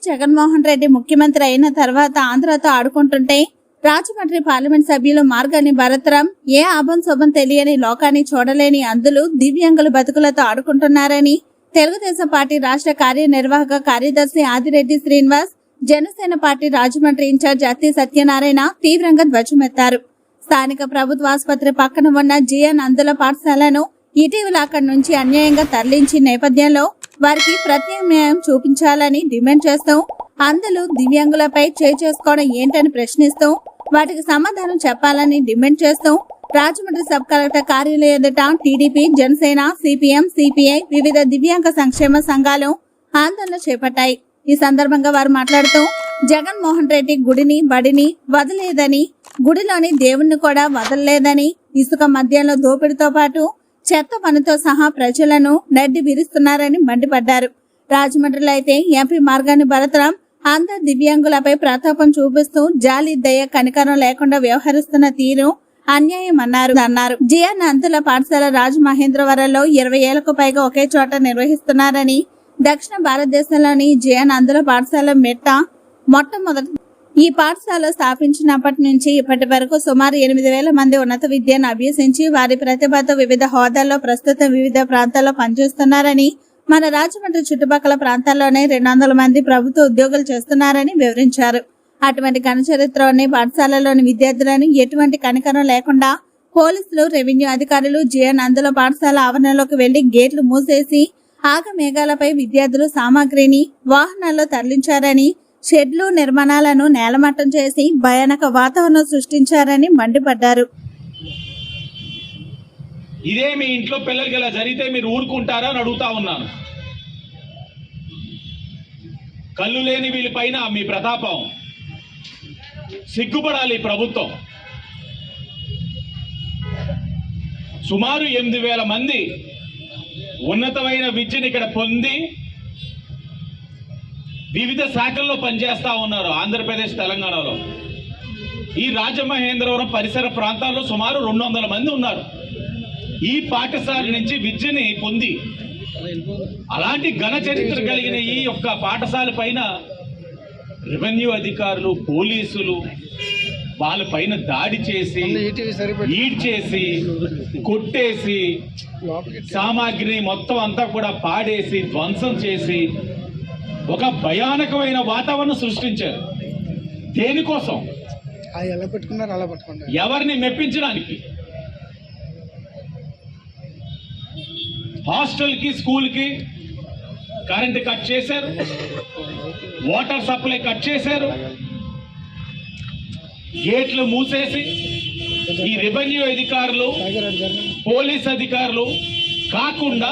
జగన్మోహన్ రెడ్డి ముఖ్యమంత్రి అయిన తర్వాత ఆంధ్రతో ఆడుకుంటుంటే రాజమండ్రి పార్లమెంట్ సభ్యులు మార్గాని భరత్రాం ఏ ఆభం శుభం తెలియని లోకాన్ని చూడలేని అందులు దివ్యాంగుల బతుకులతో ఆడుకుంటున్నారని తెలుగుదేశం పార్టీ రాష్ట్ర కార్యనిర్వాహక కార్యదర్శి ఆదిరెడ్డి శ్రీనివాస్, జనసేన పార్టీ రాజమండ్రి ఇన్ఛార్జ్ అత్తి సత్యనారాయణ తీవ్రంగా ధ్వజమెత్తారు. స్థానిక ప్రభుత్వ ఆసుపత్రి పక్కన ఉన్న జిఎన్ అందుల పాఠశాలను ఇటీవల అక్కడి నుంచి అన్యాయంగా తరలించిన నేపథ్యంలో వారికి ప్రత్యామ్నాయం చూపించాలని డిమాండ్ చేస్తూ అందులు దివ్యాంగులపై చేసుకోవడం ఏంటని ప్రశ్నిస్తూ వాటికి సమాధానం చెప్పాలని డిమాండ్ చేస్తూ రాజమండ్రి సబ్ కలెక్టర్ కార్యాలయం ఎదుట టీడీపీ, జనసేన, సిపిఎం, సిపిఐ వివిధ దివ్యాంగ సంక్షేమ సంఘాలు ఆందోళన చేపట్టాయి. ఈ సందర్భంగా వారు మాట్లాడుతూ జగన్మోహన్ రెడ్డి గుడిని బడిని వదలేదని, గుడిలోని దేవుణ్ణి కూడా వదలలేదని, ఇసుక మద్యంలో దోపిడితో పాటు చెత్త పనితో సహా ప్రజలను నడ్డి విరుస్తున్నారని మండిపడ్డారు. రాజమండ్రిలో అయితే ఎంపీ మార్గాని భరత్రాం అందరు దివ్యాంగులపై ప్రతాపం చూపిస్తూ జాలి, దయ, కనికరం లేకుండా వ్యవహరిస్తున్న తీరు అన్యాయం అన్నారు. జిఎన్ అందుల పాఠశాల రాజమహేంద్రవరంలో 20 ఏళ్లకు పైగా ఒకే చోట నిర్వహిస్తున్నారని, దక్షిణ భారతదేశంలోని జిఎన్ అందుల పాఠశాల మొట్టమొదటి ఈ పాఠశాల స్థాపించినప్పటి నుంచి ఇప్పటి వరకు సుమారు 8,000 మంది ఉన్నత విద్యను అభ్యసించి వారి ప్రతిభతో వివిధ హోదాల్లో ప్రస్తుతం వివిధ ప్రాంతాల్లో పనిచేస్తున్నారని, మన రాజమండ్రి చుట్టుపక్కల ప్రాంతాల్లోనే 200 మంది ప్రభుత్వ ఉద్యోగులు చేస్తున్నారని వివరించారు. అటువంటి ఘనచరిత్రలోని పాఠశాలలోని విద్యార్థులను ఎటువంటి కనికరం లేకుండా పోలీసులు, రెవెన్యూ అధికారులు జిఎన్ అందుల పాఠశాల ఆవరణలోకి వెళ్లి గేట్లు మూసేసి ఆగమేఘాలపై విద్యార్థులు సామాగ్రిని వాహనాల్లో తరలించారని, షెడ్లు, నిర్మాణాలను నేలమట్టం చేసి భయానక వాతావరణం సృష్టించారని మండిపడ్డారు. ఇదే మీ ఇంట్లో పిల్లలకి ఇలా జరిగితే మీరు ఊరుకుంటారా అని అడుగుతా ఉన్నాను. కళ్ళు లేని వీళ్ళపైన మీ ప్రతాపం, సిగ్గుపడాలి ప్రభుత్వం. సుమారు 8,000 మంది ఉన్నతమైన విద్యను ఇక్కడ పొంది వివిధ శాఖల్లో పనిచేస్తా ఉన్నారు ఆంధ్రప్రదేశ్, తెలంగాణలో. ఈ రాజమహేంద్రవరం పరిసర ప్రాంతాల్లో సుమారు 200 మంది ఉన్నారు ఈ పాఠశాల నుంచి విద్యని పొంది. అలాంటి ఘన చరిత్ర కలిగిన ఈ యొక్క పాఠశాల పైన రెవెన్యూ అధికారులు, పోలీసులు వాళ్ళ పైన దాడి చేసి, ఈడ్ చేసి, కొట్టేసి, సామాగ్రిని మొత్తం అంతా కూడా పాడేసి, ధ్వంసం చేసి ఒక భయానకమైన వాతావరణం సృష్టించారు. దేనికోసం? ఎవరిని మెప్పించడానికి? హాస్టల్కి, స్కూల్కి కరెంట్ కట్ చేశారు, వాటర్ సప్లై కట్ చేశారు, గేట్లు మూసేసి ఈ రెవెన్యూ అధికారులు, పోలీస్ అధికారులు కాకుండా